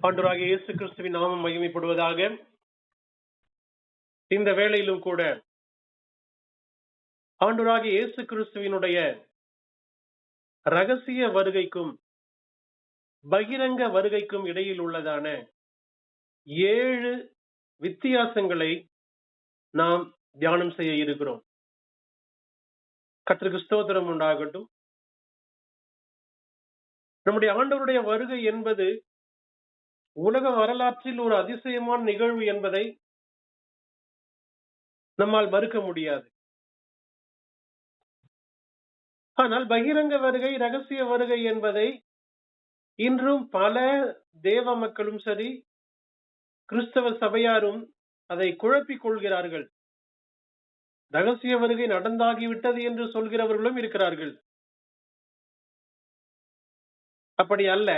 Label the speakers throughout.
Speaker 1: ஆண்டவராகிய இயேசு கிறிஸ்துவின் நாமம் மகிமைப்படுவதாக. இந்த வேளையிலும் கூட ஆண்டவராகிய இயேசு கிறிஸ்துவினுடைய ரகசிய வருகைக்கும் பகிரங்க வருகைக்கும் இடையில் உள்ளதான 7 வித்தியாசங்களை நாம் தியானம் செய்ய இருக்கிறோம். கர்த்தருக்கு ஸ்தோத்திரம் உண்டாகட்டும். நம்முடைய ஆண்டவருடைய வருகை என்பது உலக வரலாற்றில் ஒரு அதிசயமான நிகழ்வு என்பதை நம்மால் மறுக்க முடியாது. ஆனால் பகிரங்க வருகை, ரகசிய வருகை என்பதை இன்றும் பல தேவ மக்களும் சரி, கிறிஸ்தவ சபையாரும் அதை குழப்பிக் கொள்கிறார்கள். ரகசிய வருகை நடந்தாகிவிட்டது என்று சொல்கிறவர்களும் இருக்கிறார்கள். அப்படி அல்ல.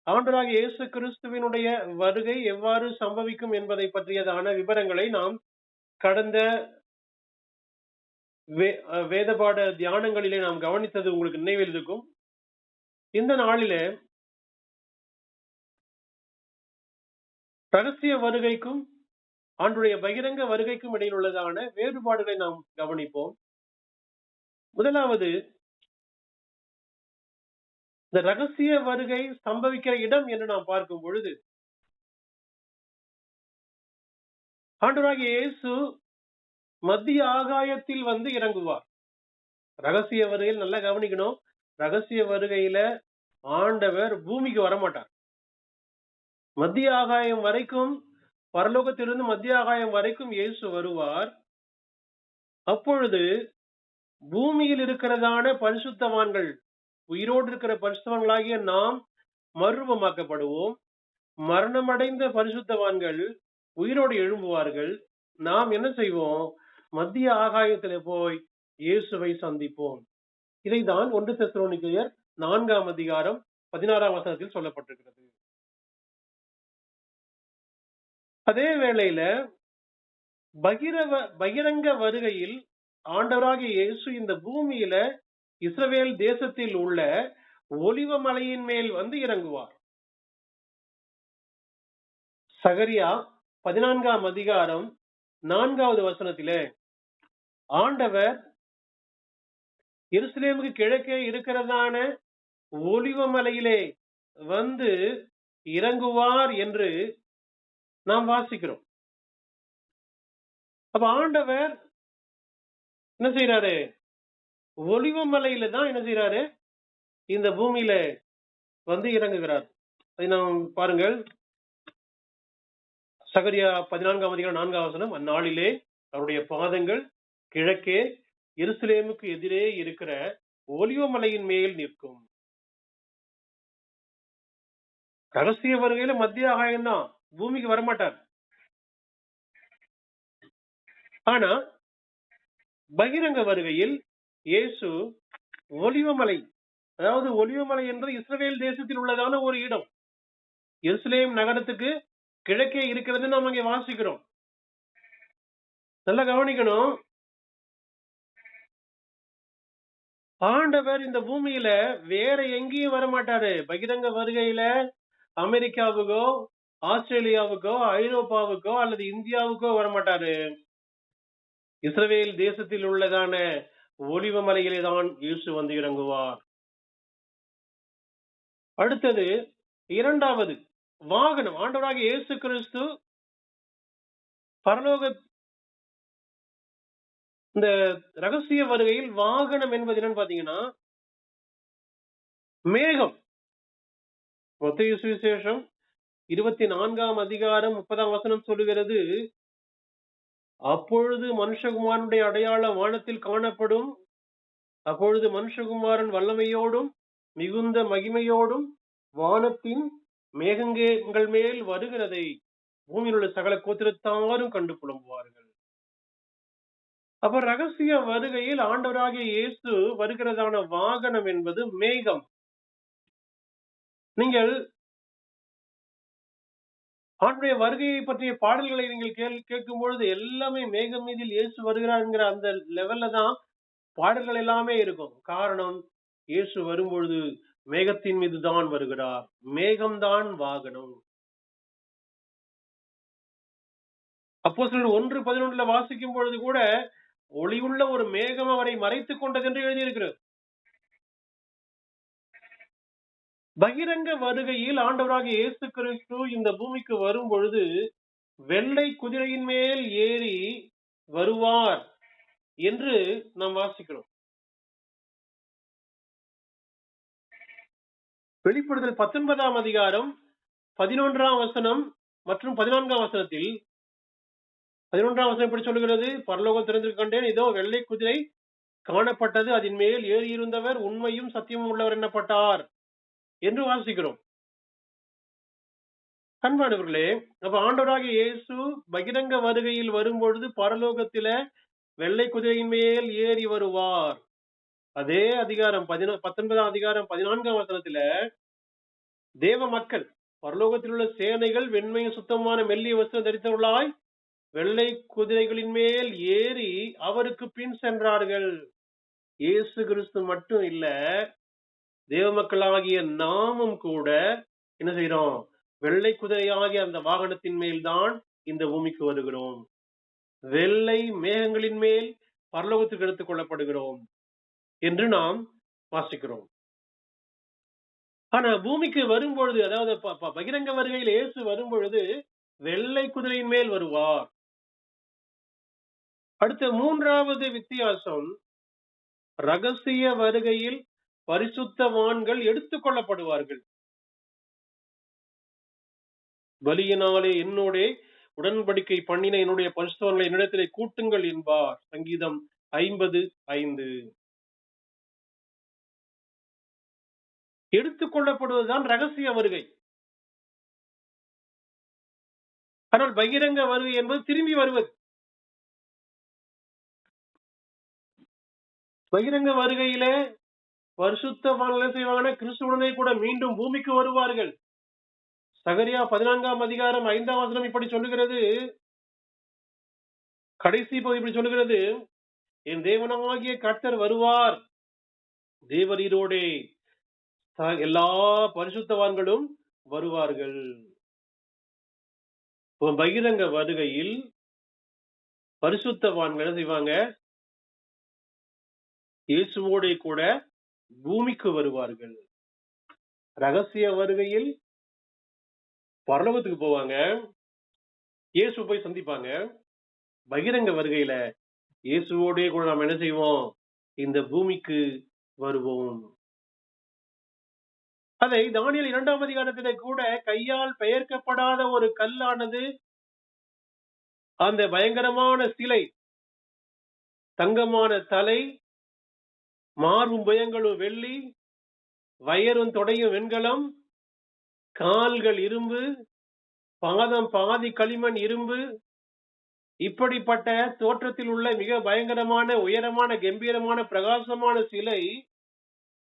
Speaker 1: ஆண்டவராகிய இயேசு கிறிஸ்துவினுடைய வருகை எவ்வாறு சம்பவிக்கும் என்பதை பற்றியதான விவரங்களை நாம் கடந்த வேதபாட தியானங்களிலே நாம் கவனித்தது உங்களுக்கு நினைவில் இருக்கும். இந்த நாளிலே ரகசிய வருகைக்கும் ஆண்டுடைய பகிரங்க வருகைக்கும் இடையில் உள்ளதான வேறுபாடுகளை நாம் கவனிப்போம். முதலாவது, இந்த ரகசிய வருகை சம்பவிக்கிற இடம் என்று நாம் பார்க்கும் பொழுது, ஆண்டவராகிய இயேசு மத்திய ஆகாயத்தில் வந்து இறங்குவார். ரகசிய வருகையில் நல்லா கவனிக்கணும். ரகசிய வருகையில ஆண்டவர் பூமிக்கு வரமாட்டார். மத்திய ஆகாயம் வரைக்கும், பரலோகத்திலிருந்து மத்திய ஆகாயம் வரைக்கும் இயேசு வருவார். அப்பொழுது பூமியில் இருக்கிறதான பரிசுத்தவான்கள், உயிரோடு இருக்கிற பரிசுத்தவான்களாகிய நாம் மறுரூபமாக்கப்படுவோம். மரணமடைந்த பரிசுத்தவான்கள் உயிரோடு எழும்புவார்கள். நாம் என்ன செய்வோம்? மத்திய ஆகாயத்திலே போய் இயேசுவை சந்திப்போம். இதைதான் 1 தெசலோனிக்கேயர் 4ஆம் அதிகாரம் 16ஆம் வசனத்தில் சொல்லப்பட்டிருக்கிறது. அதே வேளையில பகிரங்க வருகையில் ஆண்டவராகிய இயேசு இந்த பூமியில இஸ்ரவேல் தேசத்தில் உள்ள ஒலிவ மலையின் மேல் வந்து இறங்குவார். சகரியா 14ஆம் அதிகாரம் 4வது வசனத்திலே ஆண்டவர் எருசலேமுக்கு கிழக்கே இருக்கிறதான ஒலிவ மலையிலே வந்து இறங்குவார் என்று நாம் வாசிக்கிறோம். அப்ப ஆண்டவர் என்ன செய்யறாரு? ஒலிவ மலையில தான் என்ன செய்யறாரு? இந்த பூமியில வந்து இறங்குகிறார். அதை நாம் பாருங்கள். சகரியா 14ஆம் அதிகாரம் 4ஆம் வசனம், அந்நாளிலே அவருடைய பாதங்கள் கிழக்கே எருசலேமுக்கு எதிரே இருக்கிற ஒலிவ மலையின் மேல் நிற்கும். ரகசிய வருகையில மத்திய ஆகாயம் தான், பூமிக்கு வரமாட்டார். ஆனா பகிரங்க வருகையில் இயேசு ஒலிவமலை, அதாவது ஒலிவமலை என்பது இஸ்ரவேல் தேசத்தில் உள்ளதான ஒரு இடம். எருசலேம் நகரத்துக்கு கிழக்கே இருக்கிறது நாம் அங்கே வாசிக்கிறோம். நல்லா கவனிக்கணும். ஆண்டவர் இந்த பூமியில வேற எங்கேயும் வரமாட்டாரு. பகிரங்க வருகையில அமெரிக்காவுக்கோ, ஆஸ்திரேலியாவுக்கோ, ஐரோப்பாவுக்கோ அல்லது இந்தியாவுக்கோ வரமாட்டாரு. இஸ்ரவேல் தேசத்தில் உள்ளதான ஒலிவ மலையிலே தான் இயேசு வந்து இறங்குவார். அடுத்தது, இரண்டாவது வாகனம். ஆண்டவராகிய இயேசு கிறிஸ்து பரலோக இந்த ரகசிய வருகையில் வாகனம் என்பது என்னன்னு பாத்தீங்கன்னா மேகம். மத்தேயு சுவிசேஷம் 24ஆம் அதிகாரம் 30ஆம் வசனம் சொல்லுகிறது, அப்பொழுது மனுஷகுமாரனுடைய அடையாளம் வானத்தில் காணப்படும். அப்பொழுது மனுஷகுமாரன் வல்லமையோடும் மிகுந்த மகிமையோடும் வானத்தின் மேகங்கள் மேல் வருகிறதை பூமியில் உள்ள சகல கோத்திரத்தாரும் கண்டு புலம்புவார்கள். அப்ப ரகசிய வருகையில் ஆண்டவராகிய இயேசு வருகிறதான வாகனம் என்பது மேகம். நீங்கள் ஆண்டுடைய வருகையை பற்றிய பாடல்களை நீங்கள் கேட்கும் பொழுது எல்லாமே மேகம் மீதில் இயேசு வருகிறார் என்கிற அந்த லெவல்ல தான் பாடல்கள் எல்லாமே இருக்கும். காரணம், இயேசு வரும்பொழுது மேகத்தின் மீது தான் வருகிறார். மேகம்தான் வாகனம். அப்போஸ்தலர் 1:11 வாசிக்கும் பொழுது கூட ஒளியுள்ள ஒரு மேகம் அவரை மறைத்துக் கொண்டது என்று எழுதியிருக்கிறது. பகிரங்க வருகையில் ஆண்டவராகிய இயேசு கிறிஸ்து இந்த பூமிக்கு வரும் பொழுது வெள்ளை குதிரையின் மேல் ஏறி வருவார் என்று நாம் வாசிக்கிறோம். வெளிப்படுதல் 19ஆம் அதிகாரம் 11ஆம் வசனம் மற்றும் 14ஆம் வசனத்தில் 11ஆம் வசனம் எப்படி சொல்லுகிறது? பரலோகம் திறந்து கண்டேன், இதோ வெள்ளை குதிரை காணப்பட்டது, அதன் மேல் ஏறி இருந்தவர் உண்மையும் சத்தியமும் உள்ளவர் என்னப்பட்டார் என்று வாசிக்கிறோம். அன்பானவர்களே, அப்ப ஆண்டவராகிய இயேசு பகிரங்க வருகையில் வரும்பொழுது பரலோகத்தில வெள்ளை குதிரையின் மேல் ஏறி வருவார். அதே அதிகாரம் 19ஆம் அதிகாரம் 14ஆம் வசனத்தில தேவ மக்கள், பரலோகத்தில் உள்ள சேனைகள் வெண்மையும் சுத்தமான மெல்லிய வஸ்திரம் தரித்தவர்களாய் வெள்ளை குதிரைகளின் மேல் ஏறி அவருக்கு பின் சென்றார்கள். இயேசு கிறிஸ்து மட்டும் இல்ல, தேவ மக்களாகிய நாமும் கூட என்ன செய்யறோம்? வெள்ளை குதிரையாகிய அந்த வாகனத்தின் மேல்தான் இந்த பூமிக்கு வருகிறோம். வெள்ளை மேகங்களின் மேல் பரலோகத்துக்கு எடுத்துக் கொள்ளப்படுகிறோம் என்று நாம் வாசிக்கிறோம். ஆனா பூமிக்கு வரும்பொழுது, அதாவது பகிரங்க வருகையில் இயேசு வரும்பொழுது வெள்ளை குதிரையின் மேல் வருவார். அடுத்த 3வது வித்தியாசம், ரகசிய வருகையில் பரிசுத்தவான்கள் எடுத்துக் கொள்ளப்படுவார்கள். பலியினாலே என்னோட உடன்படிக்கை பண்ணின என்னுடைய பரிசுத்தவான்களை என்னிடத்திலே கூட்டுங்கள் என்பார். சங்கீதம் 50:5. எடுத்துக் கொள்ளப்படுவதுதான் ரகசிய வருகை. ஆனால் பகிரங்க வருகை என்பது திரும்பி வருவது. பகிரங்க வருகையில பரிசுத்தவான்கள் செய்வாங்கன்னா கிறிஸ்துவுடனே கூட மீண்டும் பூமிக்கு வருவார்கள். சகரியா 14ஆம் அதிகாரம் 5ஆம் வசனம் இப்படி சொல்லுகிறது, கடைசி பகுதி இப்படி சொல்லுகிறது, என் தேவனாகிய கர்த்தர் வருவார், தேவரீரோடே எல்லா பரிசுத்தவான்களும் வருவார்கள். பகிரங்க வருகையில் பரிசுத்தவான்கள் என்ன செய்வாங்க? இயேசுவோட கூட பூமிக்கு வருவார்கள். ரகசிய வருகையில் பரலோகத்துக்கு போவாங்க, இயேசு போய் சந்திப்பாங்க. பகிரங்க வருகையில இயேசுவோட கூட நாம் என்ன செய்வோம்? இந்த பூமிக்கு வருவோம். அதை தானியேல் 2ஆம் அதிகாரத்திலே கூட கையால் பெயர்க்கப்படாத ஒரு கல்லானது, அந்த பயங்கரமான சிலை, தங்கமான தலை, மார்பும் புயங்களும் வெள்ளி, வயரும் தொடையும் வெண்கலம், கால்கள் இரும்பு, பாதம் பாதி களிமண் இரும்பு, இப்படிப்பட்ட தோற்றத்தில் உள்ள மிக பயங்கரமான உயரமான கம்பீரமான பிரகாசமான சிலை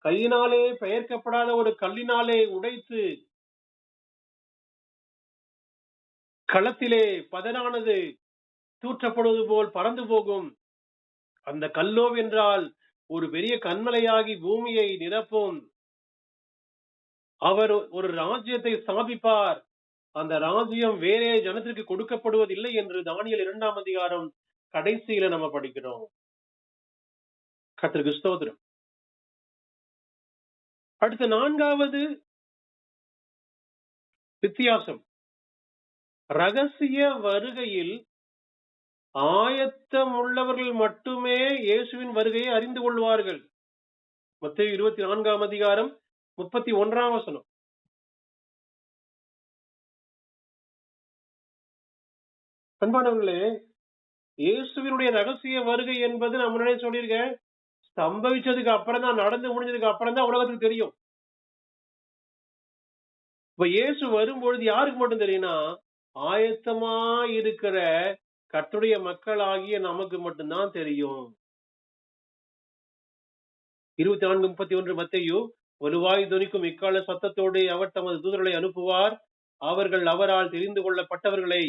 Speaker 1: கையினாலே பெயர்க்கப்படாத ஒரு கல்லினாலே உடைத்து களத்திலே பதனானது தூற்றப்படுவது போல் பறந்து போகும். அந்த கல்லோ என்றால் ஒரு பெரிய கண்மலையாகி பூமியை நிரப்பும். அவர் ஒரு ராஜ்யத்தை ஸ்தாபிப்பார். அந்த ராஜ்யம் வேறே ஜனத்திற்கு கொடுக்கப்படுவதில்லை என்று தானியேல் 2ஆம் அதிகாரம் கடைசியில நம்ம படிக்கிறோம். கர்த்தருக்கு ஸ்தோத்திரம். அடுத்த 4வது வித்தியாசம், ரகசிய வருகையில் ஆயத்தம் உள்ளவர்கள் மட்டுமே இயேசுவின் வருகையை அறிந்து கொள்வார்கள். மத்தேயு 24ஆம் அதிகாரம் 31ஆம் வசனம். அன்பானவர்களே, இயேசுவினுடைய ரகசிய வருகை என்பது நான் முன்னாடியே சொல்லியிருக்கேன், சம்பவிச்சதுக்கு அப்புறம் தான், நடந்து முடிஞ்சதுக்கு அப்புறம் தான் உலகத்துக்கு தெரியும். இப்ப இயேசு வரும்பொழுது யாருக்கு மட்டும் தெரியும்னா, ஆயத்தமா இருக்கிற கர்த்தருடைய மக்களாகிய நமக்கு மட்டும்தான் தெரியும். 24:31 மத்தேயு, வலுவாய் தொனிக்கும் இக்கால சத்தத்தோடு அவர் தமது தூதர்களை அனுப்புவார், அவர்கள் அவரால் தெரிந்து கொள்ளப்பட்டவர்களை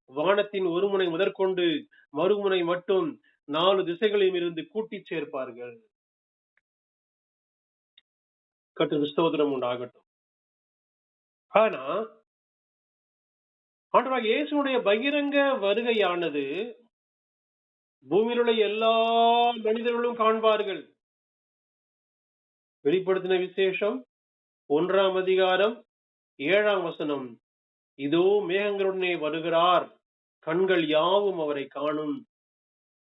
Speaker 1: வானத்தின் ஒரு முனை முதற்கொண்டு மறுமுனை மட்டும் 4 திசைகளிலும் இருந்து கூட்டி சேர்ப்பார்கள். கர்த்தருக்கு ஸ்தோத்திரம் உண்டாகட்டும். ஆனா ஆண்டவராகிய இயேசுனுடைய பகிரங்க வருகையானது பூமியில் உள்ள எல்லா மனிதர்களும் காண்பார்கள். வெளிப்படுத்தின விசேஷம் 1ஆம் அதிகாரம் 7ஆம் வசனம். இதோ மேகங்களுடனே வருகிறார், கண்கள் யாவும் அவரை காணும்,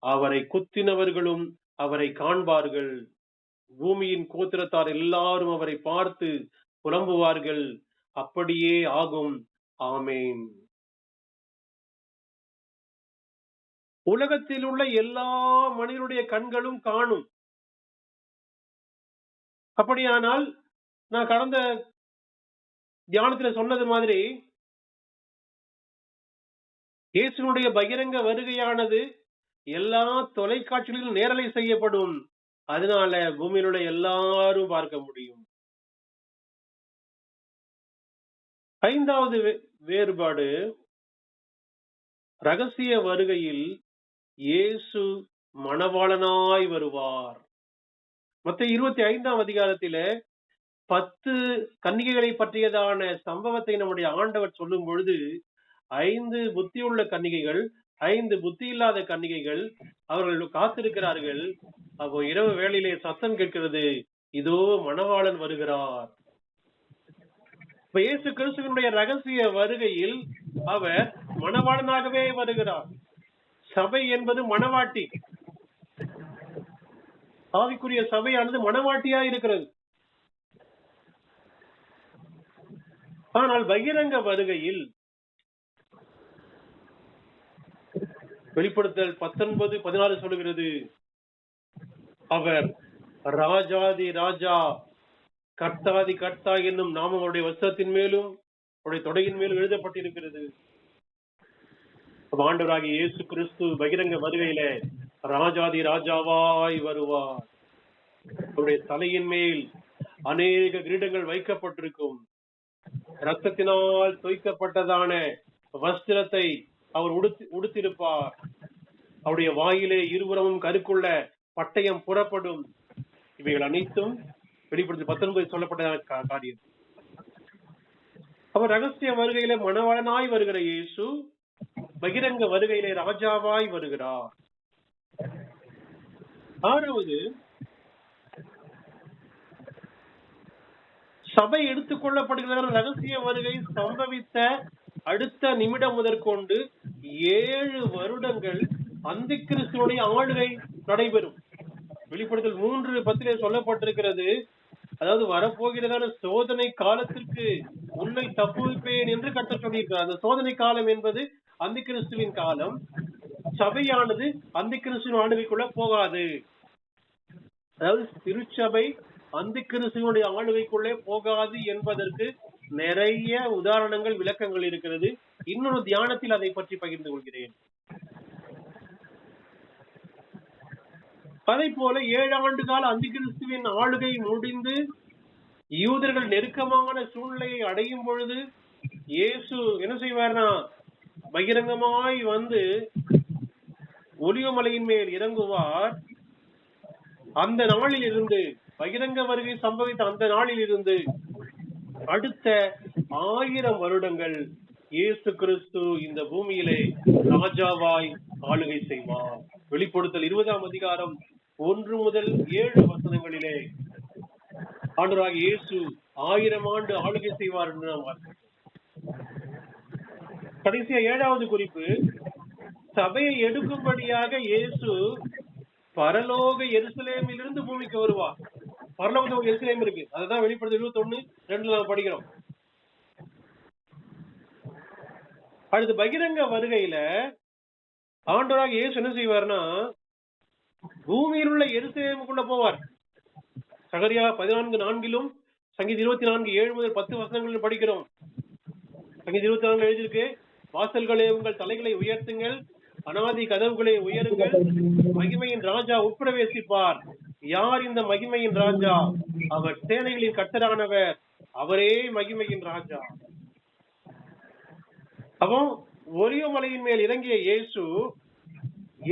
Speaker 1: அவரை குத்தினவர்களும் அவரை காண்பார்கள், பூமியின் கோத்திரத்தார் எல்லாரும் அவரை பார்த்து புலம்புவார்கள். அப்படியே ஆகும். ஆமேன். உலகத்தில் உள்ள எல்லா மனிதனுடைய கண்களும் காணும். அப்படியானால் நான் கடந்த தியானத்துல சொன்னது மாதிரி இயேசுனுடைய பகிரங்க வருகையானது எல்லா தொலைக்காட்சிகளிலும் நேரலை செய்யப்படும். அதனால பூமியில் உள்ள எல்லாரும் பார்க்க முடியும். 5வது வேறுபாடு, ரகசிய வருகையில் இயேசு மணவாளனாய் வருவார். மத்தேயு 25ஆம் அதிகாரத்திலே 10 கன்னிகைகளை பற்றியதான சம்பவத்தை நம்முடைய ஆண்டவர் சொல்லும் பொழுது 5 புத்தியுள்ள கன்னிகைகள், 5 புத்தி இல்லாத கன்னிகைகள் அவர்கள் காத்திருக்கிறார்கள். அப்போ இரவு வேளையிலே சத்தம் கேட்கிறது, இதோ மணவாளன் வருகிறார். இப்ப இயேசு கிறிஸ்துவினுடைய ரகசிய வருகையில் அவர் மணவாளனாகவே வருகிறார். சபை என்பது மணவாட்டி, ஆவிக்குரிய சபையானது மணவாட்டியா இருக்கிறது. ஆனால் பகிரங்க வருகையில் வெளிப்படுத்தல் 19:16 சொல்லுகிறது, அவர் ராஜாதி ராஜா கர்த்தாதி கர்த்தா என்னும் நாமம் அவருடைய வஸ்திரத்தின் மேலும் அவருடைய தொடையின் மேலும் எழுதப்பட்டிருக்கிறது. ஆண்டவராகிய இயேசு கிறிஸ்து பகிரங்க வருகையில ராஜாதி ராஜாவாய் வருவார். அவருடைய தலையின் மேல் அநேக கிரீடங்கள் வைக்கப்பட்டிருக்கும். ரத்தத்தினால் தோய்க்கப்பட்டதான வஸ்திரத்தை அவர் உடுத்திருப்பார். அவருடைய வாயிலே இருபுறமும் கருக்குள்ள பட்டயம் புறப்படும். இவைகள் அனைத்தும் வெளிப்படுத்தி 19 சொல்லப்பட்ட காரியம். அவர் ரகசிய வருகையிலே மணவாளனாய் வருகிற இயேசு பகிரங்க வருகையிலே ராஜாவாய் வருகிறார். 6வது, சபை எடுத்துக் கொள்ளப்படுகிற ரகசிய வருகை சம்பவித்த அடுத்த நிமிடம் முதற்கொண்டு 7 வருடங்கள் அந்தி கிறிஸ்துவனுடைய ஆளுகை நடைபெறும். வெளிப்படுத்தல் 3:10 சொல்லப்பட்டிருக்கிறது, அதாவது வரப்போகிறதான சோதனை காலத்திற்கு உன்னை தப்புவிப்பேன் என்று கர்த்தர் சொல்லியிருக்கிறார். அந்த சோதனை காலம் என்பது அந்தி கிறிஸ்துவின் காலம். சபையானது அந்தி கிறிஸ்துவின் ஆளுகைக்குள்ள போகாது. அதாவது திருச்சபை அந்தி கிறிஸ்துவனுடைய ஆளுகைக்குள்ளே போகாது என்பதற்கு நிறைய உதாரணங்கள், விளக்கங்கள் இருக்கிறது. இன்னொரு தியானத்தில் அதை பற்றி பகிர்ந்து கொள்கிறேன். அதை போல 7 ஆண்டு கால அந்தி கிறிஸ்துவின் ஆளுகை முடிந்து யூதர்கள் நெருக்கமான சூழ்நிலையை அடையும் பொழுது இயேசு என்ன செய்வார்னா, பகிரங்கமாய் வந்து ஒலிவமலையின் மேல் இறங்குவார். அந்த நாளில் இருந்து, பகிரங்க வருகை சம்பவித்த அந்த நாளில் இருந்து அடுத்த 1000 வருடங்கள் இயேசு கிறிஸ்து இந்த பூமியிலே ராஜாவாய் ஆளுகை செய்வார். வெளிப்படுத்தல் 20ஆம் அதிகாரம் 1 முதல் 7 வசனங்களிலே ஆண்டவராகிய இயேசு 1000 ஆண்டு ஆளுகை செய்வார் என்று நாம் பார்க்கிறோம். கடைசியா 7வது குறிப்பு, சபையை எடுக்கும்படியாக இயேசு பரலோக எருசலேமில் இருந்து பூமிக்கு வருவார். பரலோகத்தில் எருசலேம் இருக்கு, அதுதான் வெளிப்படுத்தல் 21:2 நாம் படிக்கிறோம். அடுத்து பகிரங்க வருகையில ஆண்டவராகிய இயேசு என்ன செய்வார்னா, பூமியில் உள்ள எருசலேமுக்குள்ள போவார். சகரியா 14:4 சங்கீதம் 24:7 முதல் 10 வசனங்களில் படிக்கிறோம். சங்கீதம் 24 எழுதியிருக்கு, வாசல்களே உங்கள் தலைகளை உயர்த்துங்கள், அனாதி கதவுகளை உயருங்கள், மகிமையின் ராஜா உட்பிரவேசிப்பார். யார் இந்த மகிமையின் ராஜா? அவர் சேனைகளின் கர்த்தரானவர், அவரே மகிமையின் ராஜா. அப்போ ஒலிவமலையின் மேல் இறங்கிய இயேசு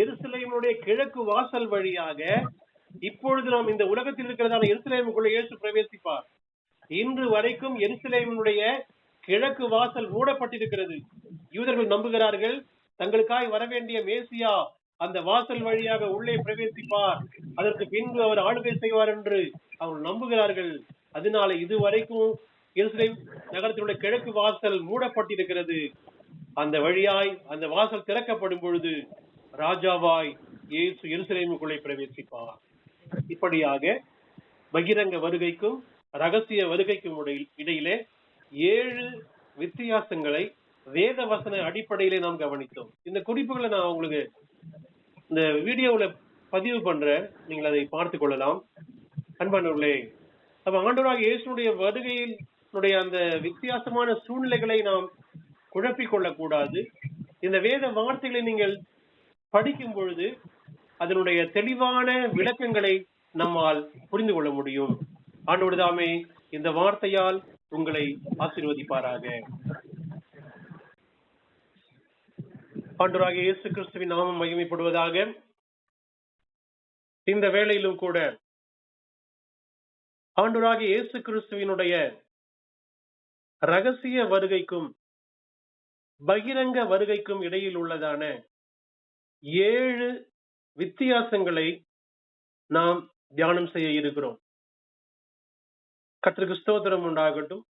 Speaker 1: எருசலேமுடைய கிழக்கு வாசல் வழியாக இப்பொழுது நாம் இந்த உலகத்தில் இருக்கிறதான எருசலேமுக்குள்ள இயேசு பிரவேசிப்பார். இன்று வரைக்கும் எருசலேமுடைய கிழக்கு வாசல் மூடப்பட்டிருக்கிறது. யூதர்கள் நம்புகிறார்கள், தங்களுக்காய் வரவேண்டிய மேசியா அந்த வாசல் வழியாக உள்ளே பிரவேசிப்பார், அதற்கு பின்பு அவர் ஆளுகை செய்வார் என்று அவர்கள் நம்புகிறார்கள். அதனால இதுவரைக்கும் எருசலேம் நகரத்தினுடைய கிழக்கு வாசல் மூடப்பட்டிருக்கிறது. அந்த வழியாய் அந்த வாசல் திறக்கப்படும் பொழுது ராஜாவாய் இயேசு எருசலேமுக்குள்ளே பிரவேசிப்பார். இப்படியாக பகிரங்க வருகைக்கும் ரகசிய வருகைக்கும் இடையிலே 7 வித்தியாசங்களை வேத வசன அடிப்படையிலே நாம் கவனித்தோம். இந்த குறிப்புகளை நான் உங்களுக்கு இந்த வீடியோவில் பதிவு பண்றேன், நீங்கள் அதை பார்த்துக் கொள்ளலாம். அன்பானவர்களே, அப்ப ஆண்டவராக இயேசுடைய வருகையினுடைய அந்த வித்தியாசமான சூழ்நிலைகளை நாம் குழப்பிக் கொள்ளக்கூடாது. இந்த வேத வார்த்தைகளை நீங்கள் படிக்கும் பொழுது அதனுடைய தெளிவான விளக்கங்களை நம்மால் புரிந்து கொள்ள முடியும். ஆண்டவர் தாமே இந்த வார்த்தையால் உங்களை ஆசீர்வதிப்பாராக. ஆண்டவராகிய இயேசு கிறிஸ்துவின் நாமம் மகிமைப்படுவதாக. இந்த வேளையிலும் கூட ஆண்டவராகிய இயேசு கிறிஸ்துவினுடைய ரகசிய வருகைக்கும் பகிரங்க வருகைக்கும் இடையில் உள்ளதான 7 வித்தியாசங்களை நாம் தியானம் செய்ய இருக்கிறோம். கர்த்தருக்கு ஸ்தோத்திரம் உண்டாகட்டும்.